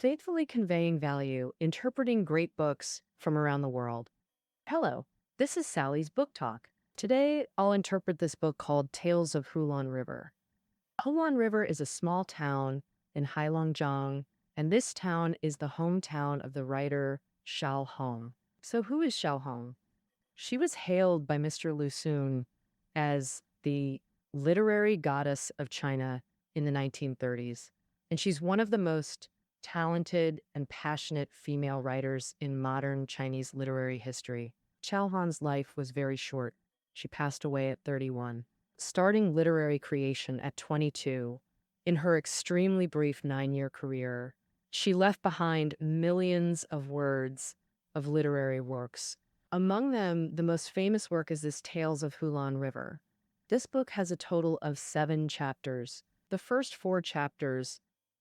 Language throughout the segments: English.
faithfully conveying value, interpreting great books from around the world. Hello, this is Sally's Book Talk. Today, I'll interpret this book called Tales of Hulan River. Hulan River is a small town in Heilongjiang, and this town is the hometown of the writer Xiao Hong. So who is Xiao Hong? She was hailed by Mr. Lu Xun as the literary goddess of China in the 1930s, and she's one of the most talented and passionate female writers in modern Chinese literary history. Xiao Hong's life was very short. She passed away at 31, starting literary creation at 22. In her extremely brief 9-year career, she left behind millions of words of literary works. Among them, the most famous work is this Tales of Hulan River. This book has a total of 7 chapters. The first 4 chapters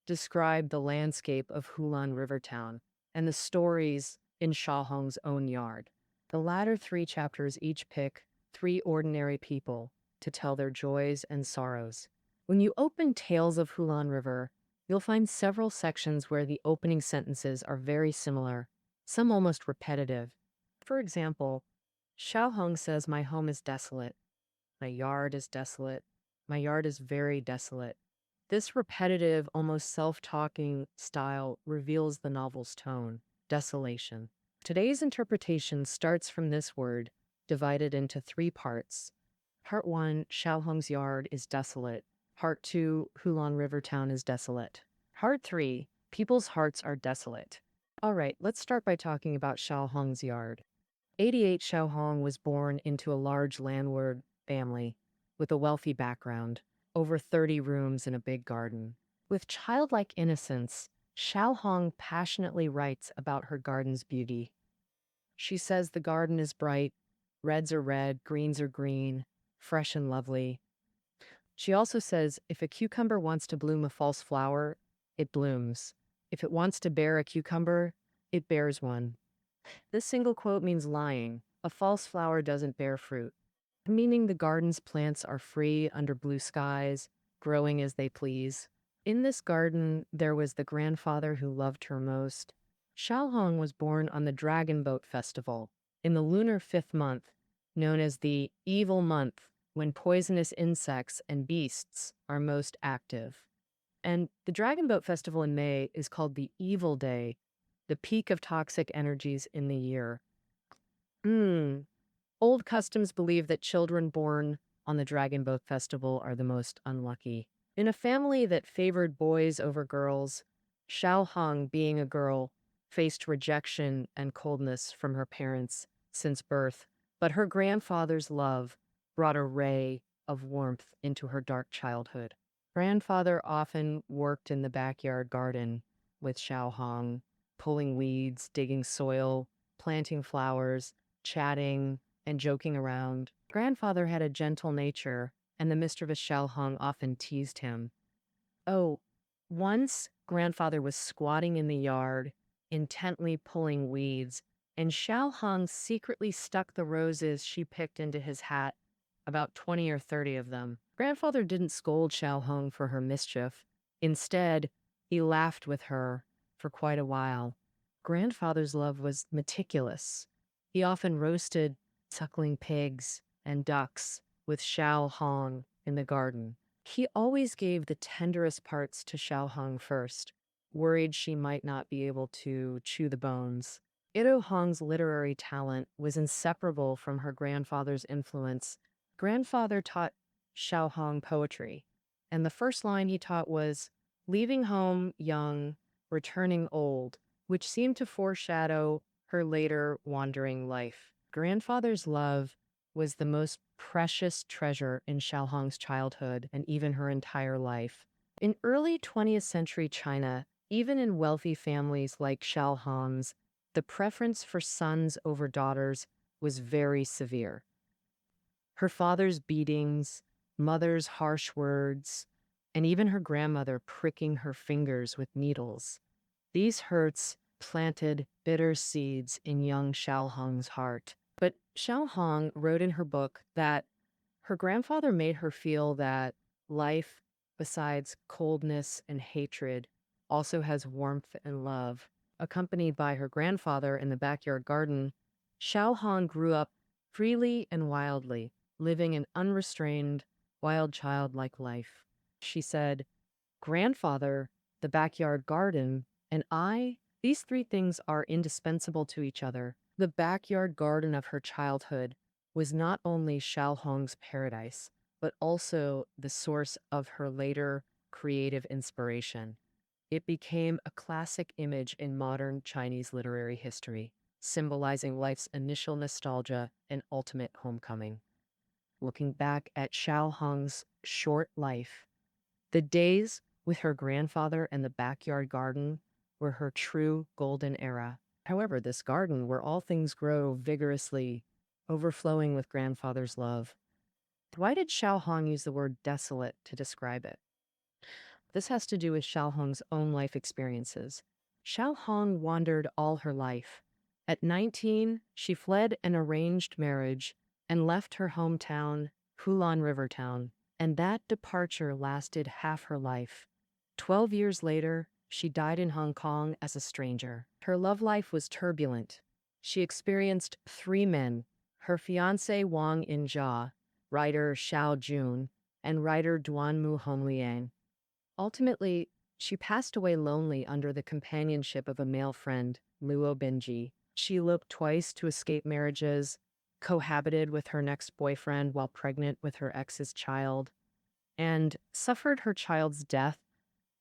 describe the landscape of Hulan River town and the stories in Xiao Hong's own yard. The latter 3 chapters each pick 3 ordinary people to tell their joys and sorrows. When you open Tales of Hulan River, you'll find several sections where the opening sentences are very similar, some almost repetitive. For example, Xiao Hong says, "My home is desolate. My yard is desolate. My yard is very desolate." This repetitive, almost self-talking style reveals the novel's tone, desolation. Today's interpretation starts from this word, divided into 3 parts. Part 1, Xiao Hong's yard is desolate. Part 2, Hulan River town is desolate. Part 3, people's hearts are desolate. All right, let's start by talking about Xiao Hong's yard. 88 Xiao Hong was born into a large landlord family with a wealthy background, over 30 rooms and a big garden. With childlike innocence, Xiao Hong passionately writes about her garden's beauty. She says the garden is bright, reds are red, greens are green, fresh and lovely. She also says if a cucumber wants to bloom a false flower, it blooms. If it wants to bear a cucumber, it bears one. This single quote means lying. A false flower doesn't bear fruit, meaning the garden's plants are free under blue skies, growing as they please. In this garden, there was the grandfather who loved her most. Xiao Hong was born on the Dragon Boat Festival, in the lunar 5th month, known as the evil month, when poisonous insects and beasts are most active. And the Dragon Boat Festival in May is called the Evil Day, the peak of toxic energies in the year. Old customs believe that children born on the Dragon Boat Festival are the most unlucky. In a family that favored boys over girls, Xiao Hong, being a girl, faced rejection and coldness from her parents since birth, but her grandfather's love brought a ray of warmth into her dark childhood. Grandfather often worked in the backyard garden with Xiao Hong, pulling weeds, digging soil, planting flowers, chatting, and joking around. Grandfather had a gentle nature, and the mischievous Xiao Hong often teased him. Oh, once grandfather was squatting in the yard, intently pulling weeds, and Xiao Hong secretly stuck the roses she picked into his hat, about 20 or 30 of them. Grandfather didn't scold Xiao Hong for her mischief. Instead, he laughed with her for quite a while. Grandfather's love was meticulous. He often roasted suckling pigs and ducks with Xiao Hong in the garden. He always gave the tenderest parts to Xiao Hong first, worried she might not be able to chew the bones. Xiao Hong's literary talent was inseparable from her grandfather's influence. Grandfather taught Xiao Hong poetry, and the first line he taught was, "Leaving home young, returning old," which seemed to foreshadow her later wandering life. Grandfather's love was the most precious treasure in Xiao Hong's childhood and even her entire life. In early 20th century China, even in wealthy families like Xiao Hong's, the preference for sons over daughters was very severe. Her father's beatings, mother's harsh words, and even her grandmother pricking her fingers with needles. These hurts planted bitter seeds in young Xiao Hong's heart. But Xiao Hong wrote in her book that her grandfather made her feel that life, besides coldness and hatred, also has warmth and love. Accompanied by her grandfather in the backyard garden, Xiao Hong grew up freely and wildly, living an unrestrained, wild childlike life. She said, "Grandfather, the backyard garden, and I, these three things are indispensable to each other." The backyard garden of her childhood was not only Xiao Hong's paradise, but also the source of her later creative inspiration. It became a classic image in modern Chinese literary history, symbolizing life's initial nostalgia and ultimate homecoming. Looking back at Xiao Hong's short life, the days with her grandfather and the backyard garden were her true golden era. However, this garden, where all things grow vigorously, overflowing with grandfather's love. Why did Xiao Hong use the word desolate to describe it? This has to do with Xiao Hong's own life experiences. Xiao Hong wandered all her life. At 19, she fled an arranged marriage and left her hometown, Hulan River Town, and that departure lasted half her life. 12 years later, she died in Hong Kong as a stranger. Her love life was turbulent. She experienced three men: her fiancé Wang Injia, writer Xiao Jun, and writer Duanmu Hongliang. Ultimately, she passed away lonely under the companionship of a male friend, Luo Benji. She eloped twice to escape marriages, cohabited with her next boyfriend while pregnant with her ex's child, and suffered her child's death,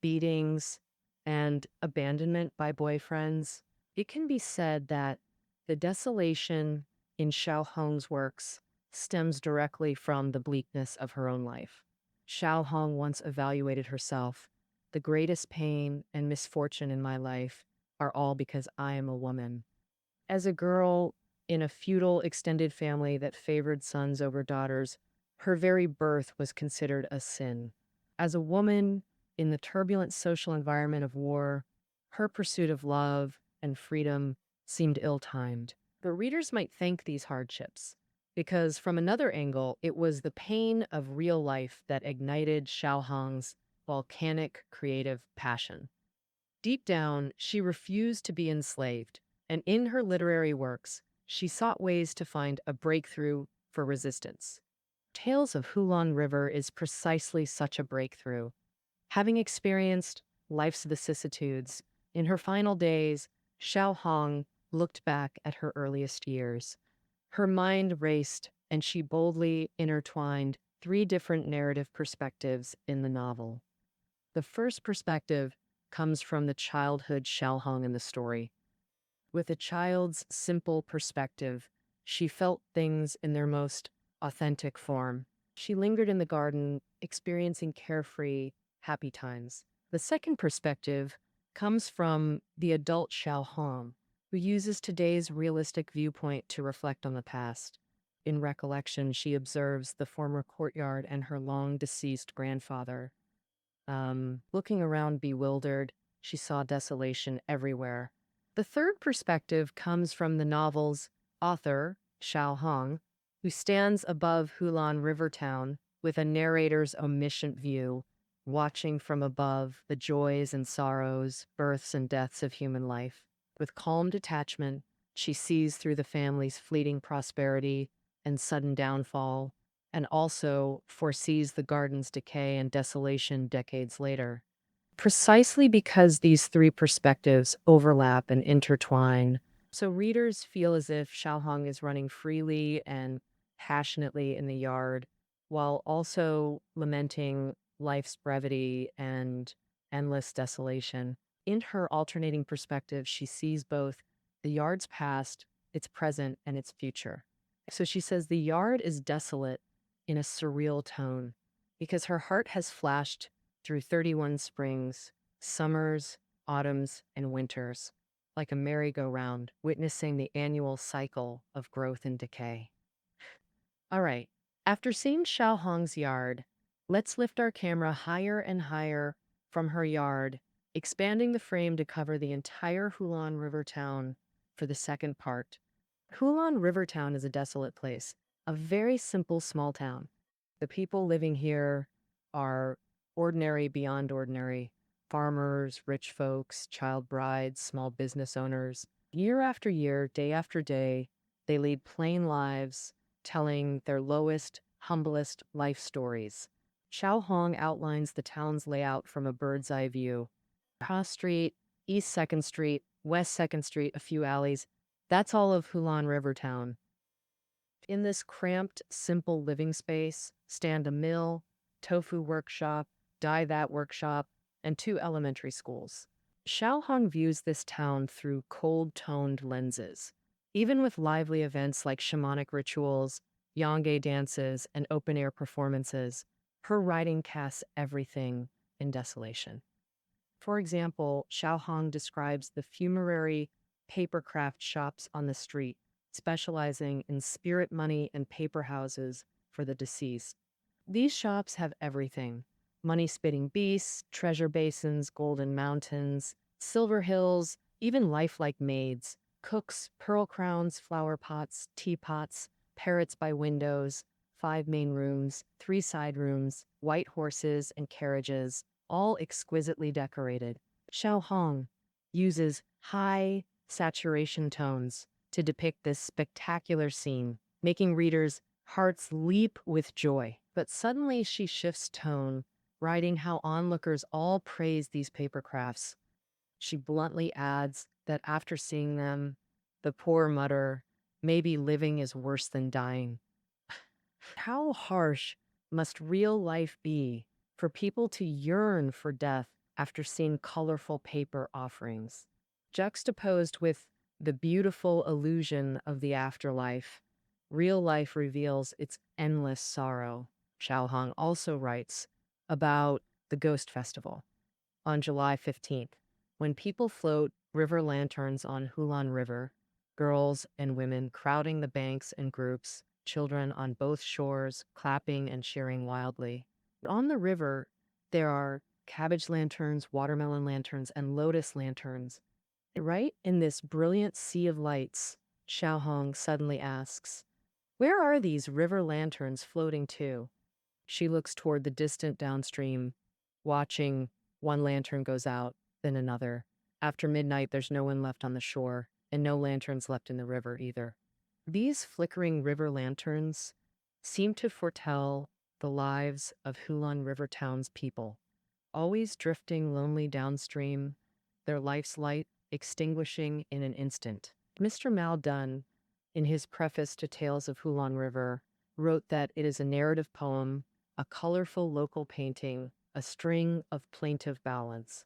beatings, and abandonment by boyfriends. It can be said that the desolation in Xiao Hong's works stems directly from the bleakness of her own life. Xiao Hong once evaluated herself: "The greatest pain and misfortune in my life are all because I am a woman." As a girl in a feudal extended family that favored sons over daughters, her very birth was considered a sin. As a woman in the turbulent social environment of war, her pursuit of love and freedom seemed ill-timed. But readers might thank these hardships, because from another angle, it was the pain of real life that ignited Xiao Hong's volcanic creative passion. Deep down, she refused to be enslaved, and in her literary works, she sought ways to find a breakthrough for resistance. Tales of Hulan River is precisely such a breakthrough. Having experienced life's vicissitudes, in her final days, Xiao Hong looked back at her earliest years. Her mind raced, and she boldly intertwined three different narrative perspectives in the novel. The first perspective comes from the childhood Xiao Hong in the story. With a child's simple perspective, she felt things in their most authentic form. She lingered in the garden, experiencing carefree, happy times. The second perspective comes from the adult Xiao Hong, who uses today's realistic viewpoint to reflect on the past. In recollection, she observes the former courtyard and her long-deceased grandfather. Looking around bewildered, she saw desolation everywhere. The third perspective comes from the novel's author, Xiao Hong, who stands above Hulan River Town with a narrator's omniscient view, watching from above the joys and sorrows, births and deaths of human life. With calm detachment, she sees through the family's fleeting prosperity and sudden downfall, and also foresees the garden's decay and desolation decades later. Precisely because these three perspectives overlap and intertwine, so readers feel as if Xiao Hong is running freely and passionately in the yard, while also lamenting life's brevity and endless desolation. In her alternating perspective, she sees both the yard's past, its present, and its future. So she says the yard is desolate in a surreal tone because her heart has flashed through 31 springs, summers, autumns, and winters, like a merry-go-round, witnessing the annual cycle of growth and decay. All right, after seeing Xiao Hong's yard, let's lift our camera higher and higher from her yard, expanding the frame to cover the entire Hulan River Town for the second part. Hulan River Town is a desolate place, a very simple small town. The people living here are ordinary beyond ordinary, Farmers, rich folks, child brides, small business owners. Year after year, day after day, they lead plain lives, telling their lowest, humblest life stories. Xiao Hong outlines the town's layout from a bird's eye view. Ha Street, East 2nd Street, West 2nd Street, a few alleys. That's all of Hulan River Town. In this cramped, simple living space stand a mill, tofu workshop, dye that workshop, and 2 elementary schools. Xiao Hong views this town through cold-toned lenses. Even with lively events like shamanic rituals, yonge dances, and open-air performances, her writing casts everything in desolation. For example, Xiao Hong describes the funerary papercraft shops on the street, specializing in spirit money and paper houses for the deceased. These shops have everything: money-spitting beasts, treasure basins, golden mountains, silver hills, even lifelike maids, cooks, pearl crowns, flower pots, teapots, parrots by windows, 5 main rooms, 3 side rooms, white horses and carriages, all exquisitely decorated. Xiao Hong uses high saturation tones to depict this spectacular scene, making readers' hearts leap with joy. But suddenly she shifts tone, writing how onlookers all praise these paper crafts. She bluntly adds that after seeing them, the poor mutter, maybe living is worse than dying. How harsh must real life be for people to yearn for death after seeing colorful paper offerings? Juxtaposed with the beautiful illusion of the afterlife, real life reveals its endless sorrow. Xiao Hong also writes about the Ghost Festival on July 15th, when people float river lanterns on Hulan River, girls and women crowding the banks in groups, children on both shores clapping and cheering wildly. On the river, there are cabbage lanterns, watermelon lanterns, and lotus lanterns. Right in this brilliant sea of lights, Xiao Hong suddenly asks, "Where are these river lanterns floating to?" She looks toward the distant downstream, watching one lantern goes out, then another. After midnight, there's no one left on the shore, and no lanterns left in the river either. These flickering river lanterns seem to foretell the lives of Hulan River Town's people, always drifting lonely downstream, their life's light extinguishing in an instant. Mr. Mal Dunn, in his preface to Tales of Hulan River, wrote that it is a narrative poem, a colorful local painting, a string of plaintive ballads.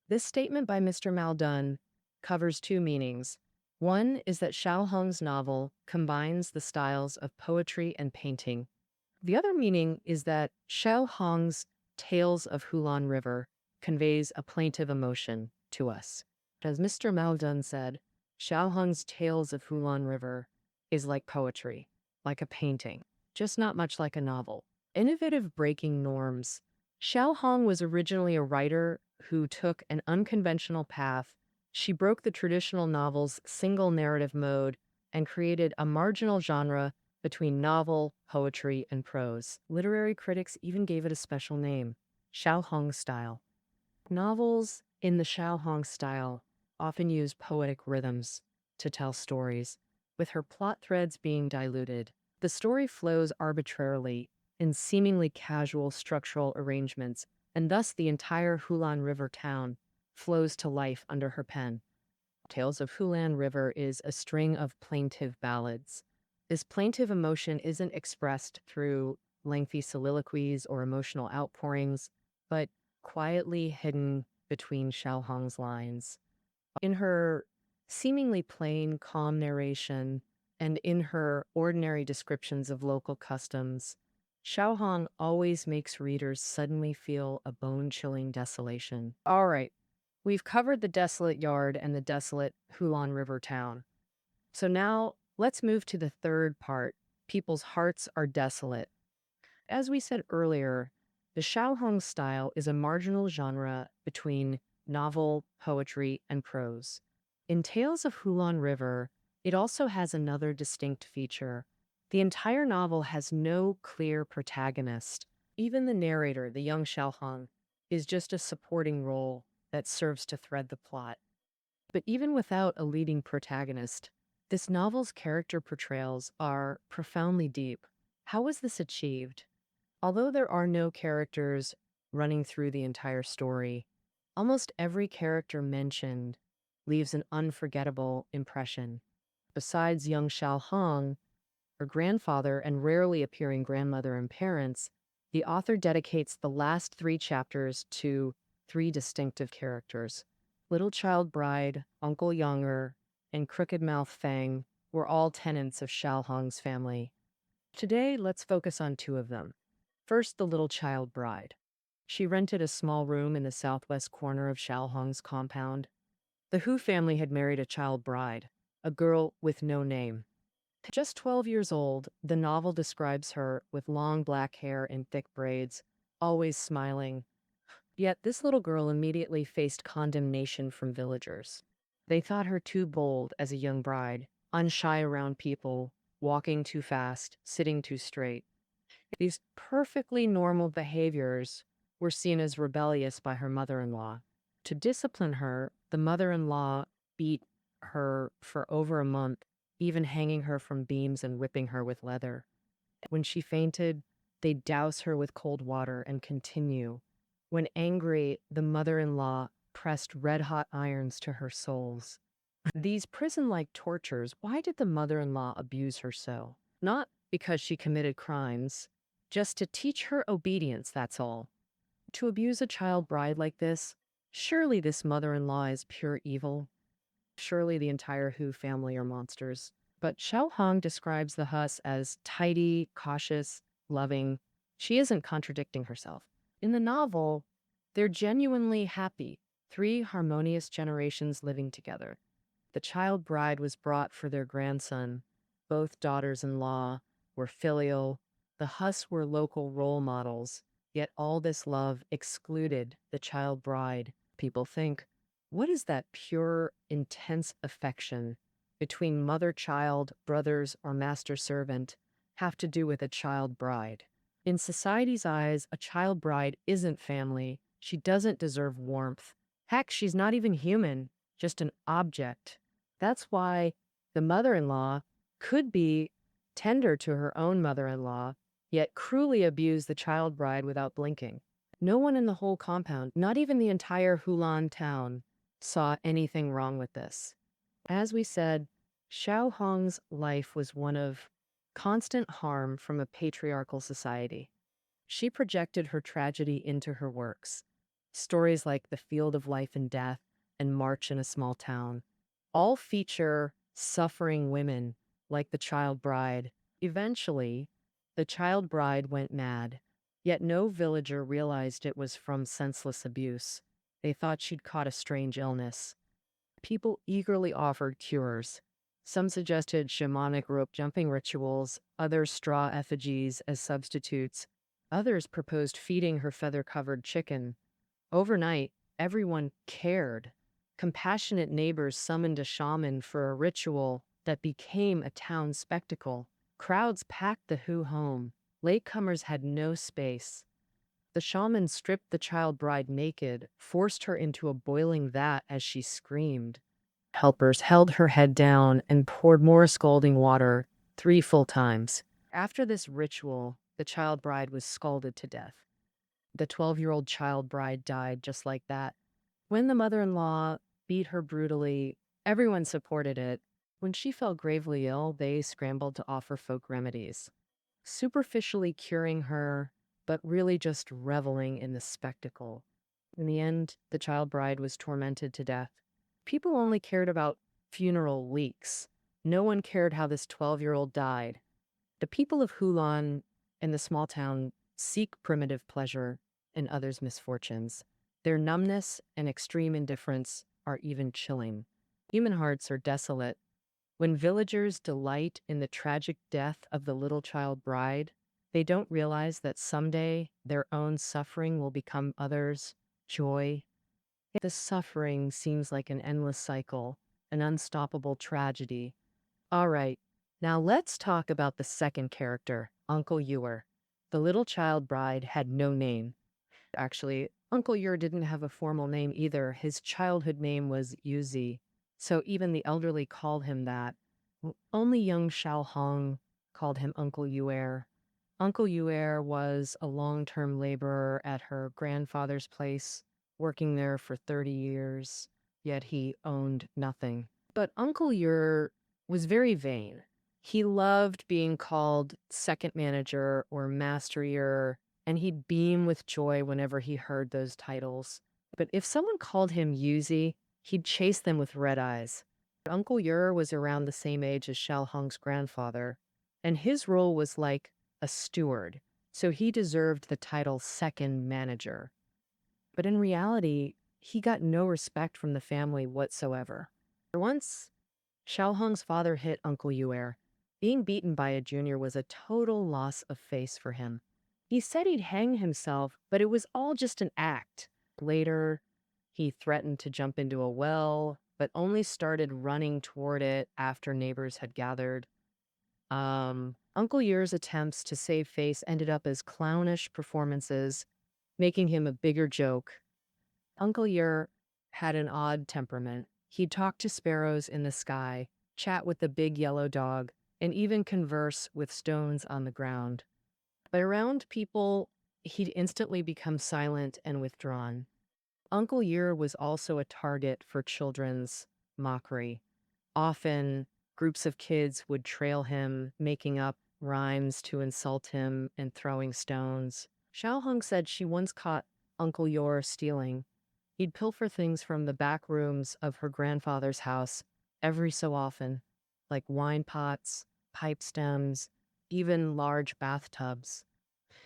This statement by Mr. Mal Dunn covers 2 meanings. One is that Xiao Hong's novel combines the styles of poetry and painting. The other meaning is that Xiao Hong's Tales of Hulan River conveys a plaintive emotion to us. As Mr. Mal Dunn said, Xiao Hong's Tales of Hulan River is like poetry, like a painting, just not much like a novel. Innovative breaking norms. Xiao Hong was originally a writer who took an unconventional path. She broke the traditional novel's single narrative mode and created a marginal genre between novel, poetry, and prose. Literary critics even gave it a special name, Xiao Hong style. Novels in the Xiao Hong style often use poetic rhythms to tell stories, with her plot threads being diluted. The story flows arbitrarily in seemingly casual structural arrangements, and thus the entire Hulan River town flows to life under her pen. Tales of Hulan River is a string of plaintive ballads. This plaintive emotion isn't expressed through lengthy soliloquies or emotional outpourings, but quietly hidden between Xiao Hong's lines. In her seemingly plain, calm narration, and in her ordinary descriptions of local customs, Xiao Hong always makes readers suddenly feel a bone-chilling desolation. All right, we've covered the desolate yard and the desolate Hulan River town. So now let's move to the third part. People's hearts are desolate. As we said earlier, the Xiao Hong style is a marginal genre between novel, poetry, and prose. In Tales of Hulan River, it also has another distinct feature. The entire novel has no clear protagonist. Even the narrator, the young Xiao Hong, is just a supporting role that serves to thread the plot. But even without a leading protagonist, this novel's character portrayals are profoundly deep. How was this achieved? Although there are no characters running through the entire story, almost every character mentioned leaves an unforgettable impression. Besides young Xiao Hong, her grandfather and rarely appearing grandmother and parents, the author dedicates the last three chapters to three distinctive characters. Little Child Bride, Uncle Younger, and Crooked Mouth Fang were all tenants of Xiao Hong's family. Today, let's focus on two of them. First, the Little Child Bride. She rented a small room in the southwest corner of Xiao Hong's compound. The Hu family had married a child bride, a girl with no name. Just 12 years old, the novel describes her with long black hair and thick braids, always smiling. Yet this little girl immediately faced condemnation from villagers. They thought her too bold as a young bride, unshy around people, walking too fast, sitting too straight. These perfectly normal behaviors were seen as rebellious by her mother-in-law. To discipline her, the mother-in-law beat her for over a month, even hanging her from beams and whipping her with leather. When she fainted, they'd douse her with cold water and continue. When angry, the mother-in-law pressed red-hot irons to her soles. These prison-like tortures, why did the mother-in-law abuse her so? Not because she committed crimes, just to teach her obedience, that's all. To abuse a child bride like this, surely this mother-in-law is pure evil. Surely the entire Hu family are monsters. But Xiao Hong describes the Hus as tidy, cautious, loving. She isn't contradicting herself. In the novel, they're genuinely happy, three harmonious generations living together. The child bride was brought for their grandson. Both daughters-in-law were filial. The Hus were local role models. Yet all this love excluded the child bride. People think, what is that pure, intense affection between mother-child, brothers, or master-servant have to do with a child bride? In society's eyes, a child bride isn't family. She doesn't deserve warmth. Heck, she's not even human, just an object. That's why the mother-in-law could be tender to her own mother-in-law, yet cruelly abuse the child bride without blinking. No one in the whole compound, not even the entire Hulan town, saw anything wrong with this. As we said, Xiao Hong's life was one of constant harm from a patriarchal society. She projected her tragedy into her works. Stories like The Field of Life and Death and March in a Small Town all feature suffering women like the child bride. Eventually, the child bride went mad, yet no villager realized it was from senseless abuse. They thought she'd caught a strange illness. People eagerly offered cures. Some suggested shamanic rope jumping rituals, others straw effigies as substitutes. Others proposed feeding her feather-covered chicken. Overnight, everyone cared. Compassionate neighbors summoned a shaman for a ritual that became a town spectacle. Crowds packed the Hu home. Latecomers had no space. The shaman stripped the child bride naked, forced her into a boiling vat as she screamed. Helpers held her head down and poured more scalding water 3 full times. After this ritual, the child bride was scalded to death. The 12-year-old child bride died just like that. When the mother-in-law beat her brutally, everyone supported it. When she fell gravely ill, they scrambled to offer folk remedies, superficially curing her, but really just reveling in the spectacle. In the end, the child bride was tormented to death. People only cared about funeral leaks. No one cared how this 12-year-old died. The people of Hulan and the small town seek primitive pleasure in others' misfortunes. Their numbness and extreme indifference are even chilling. Human hearts are desolate. When villagers delight in the tragic death of the little child bride, they don't realize that someday their own suffering will become others' joy. The suffering seems like an endless cycle, an unstoppable tragedy. All right, now let's talk about the second character, Uncle Ewer. The little child bride had no name. Actually, Uncle Yer didn't have a formal name either. His childhood name was Yuzi, so even the elderly called him that. Only young Xiao Hong called him Uncle Yuer. Uncle Yuer was a long-term laborer at her grandfather's place, working there for 30 years, yet he owned nothing. But Uncle Yer was very vain. He loved being called second manager or master Yer, and he'd beam with joy whenever he heard those titles. But if someone called him Yuzi, he'd chase them with red eyes. Uncle Yer was around the same age as Xiao Hong's grandfather, and his role was like a steward, so he deserved the title second manager. But in reality, he got no respect from the family whatsoever. Once, Xiao Hong's father hit Uncle Yuer. Being beaten by a junior was a total loss of face for him. He said he'd hang himself, but it was all just an act. Later, he threatened to jump into a well, but only started running toward it after neighbors had gathered. Uncle Yer's attempts to save face ended up as clownish performances, making him a bigger joke. Uncle Yer had an odd temperament. He'd talk to sparrows in the sky, chat with the big yellow dog, and even converse with stones on the ground. But around people, he'd instantly become silent and withdrawn. Uncle Yer was also a target for children's mockery. Often, groups of kids would trail him, making up rhymes to insult him and throwing stones. Xiao Hong said she once caught Uncle Yer stealing. He'd pilfer things from the back rooms of her grandfather's house every so often, like wine pots, pipe stems, even large bathtubs.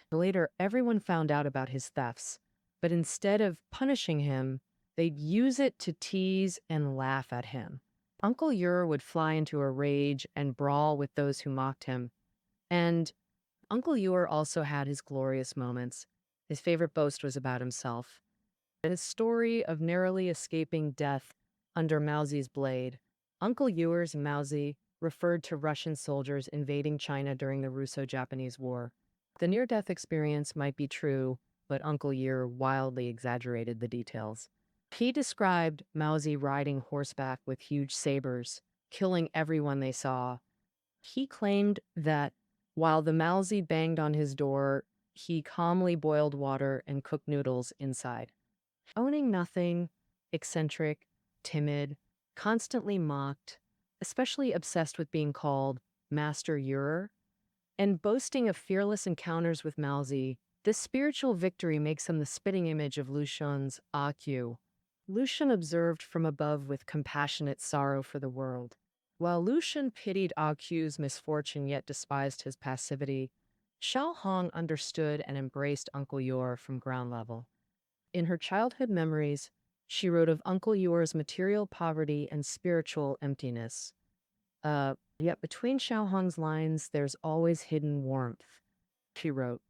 Later, everyone found out about his thefts, but instead of punishing him, they'd use it to tease and laugh at him. Uncle Yer would fly into a rage and brawl with those who mocked him. And Uncle Yer also had his glorious moments. His favorite boast was about himself. His story of narrowly escaping death under Maozi's blade. Uncle Yer's Maozi referred to Russian soldiers invading China during the Russo-Japanese War. The near-death experience might be true, but Uncle Yer wildly exaggerated the details. He described Maozi riding horseback with huge sabers, killing everyone they saw. He claimed that while the Maozi banged on his door, he calmly boiled water and cooked noodles inside. Owning nothing, eccentric, timid, constantly mocked, especially obsessed with being called Master Yer, and boasting of fearless encounters with Maozi, this spiritual victory makes him the spitting image of Lucian's AQ. Lucian observed from above with compassionate sorrow for the world. While Lucian pitied AQ's misfortune yet despised his passivity, Xiao Hong understood and embraced Uncle Yer from ground level. In her childhood memories, she wrote of Uncle Yer's material poverty and spiritual emptiness. Yet between Xiao Hong's lines, there's always hidden warmth. She wrote,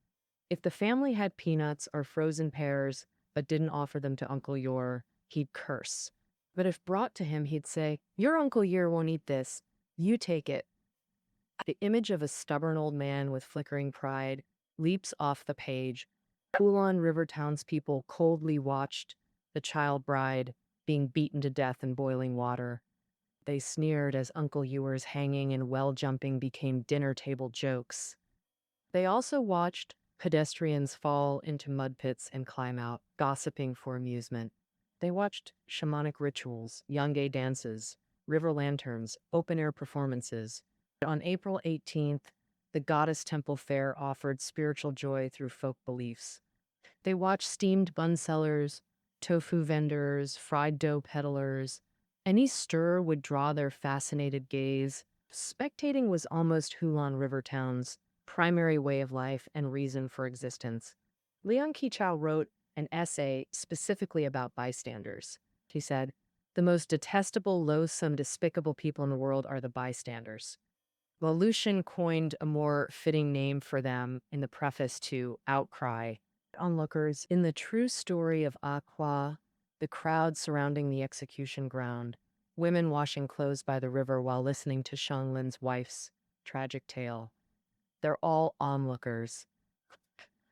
"If the family had peanuts or frozen pears, but didn't offer them to Uncle Yer, he'd curse. But if brought to him, he'd say, 'Your Uncle Yer won't eat this. You take it.'" The image of a stubborn old man with flickering pride leaps off the page. Hulan River townspeople coldly watched the child bride being beaten to death in boiling water. They sneered as Uncle Yer's hanging and well jumping became dinner table jokes. They also watched pedestrians fall into mud pits and climb out, gossiping for amusement. They watched shamanic rituals, Yangge dances, river lanterns, open-air performances. On April 18th, the Goddess Temple Fair offered spiritual joy through folk beliefs. They watched steamed bun sellers, tofu vendors, fried dough peddlers. Any stir would draw their fascinated gaze. Spectating was almost Hulan River Town's primary way of life and reason for existence. Liang Qichao wrote an essay specifically about bystanders. She said, "The most detestable, loathsome, despicable people in the world are the bystanders." Well, Lucian coined a more fitting name for them in the preface to Outcry. Onlookers, in the true story of Aqua, the crowd surrounding the execution ground, women washing clothes by the river while listening to Shanglin's wife's tragic tale. They're all onlookers.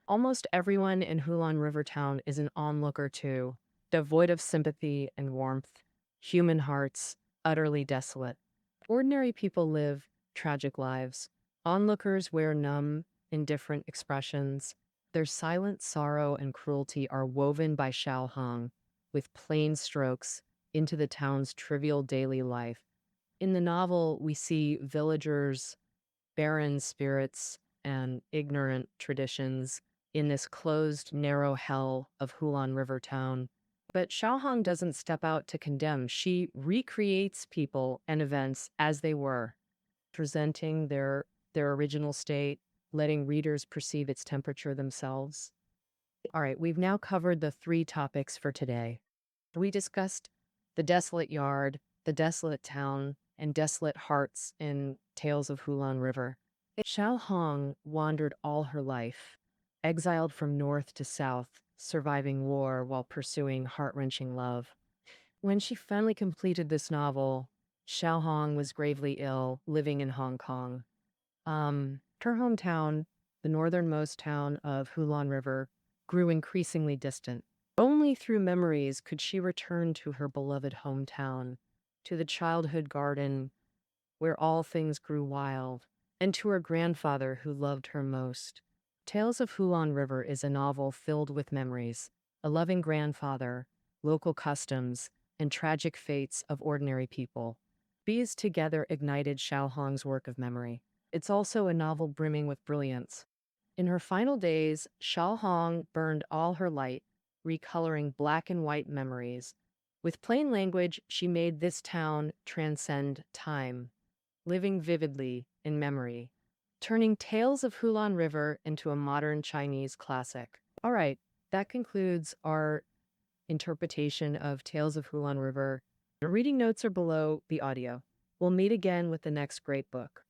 Almost everyone in Hulan River Town is an onlooker too, devoid of sympathy and warmth, human hearts utterly desolate. Ordinary people live tragic lives. Onlookers wear numb, indifferent expressions. Their silent sorrow and cruelty are woven by Xiao Hong with plain strokes into the town's trivial daily life. In the novel, we see villagers, barren spirits, and ignorant traditions in this closed, narrow hell of Hulan River Town. But Xiaohong doesn't step out to condemn. She recreates people and events as they were, presenting their original state, letting readers perceive its temperature themselves. All right, we've now covered the three topics for today. We discussed the desolate yard, the desolate town, and desolate hearts in Tales of Hulan River. Xiao Hong wandered all her life, exiled from north to south, surviving war while pursuing heart-wrenching love. When she finally completed this novel, Xiao Hong was gravely ill, living in Hong Kong. Her hometown, the northernmost town of Hulan River, grew increasingly distant. Only through memories could she return to her beloved hometown, to the childhood garden where all things grew wild, and to her grandfather who loved her most. Tales of Hulan River is a novel filled with memories, a loving grandfather, local customs, and tragic fates of ordinary people. These together ignited Xiao Hong's work of memory. It's also a novel brimming with brilliance. In her final days, Xiao Hong burned all her light, recoloring black and white memories. With plain language, she made this town transcend time, living vividly in memory, turning Tales of Hulan River into a modern Chinese classic. All right, that concludes our interpretation of Tales of Hulan River. The reading notes are below the audio. We'll meet again with the next great book.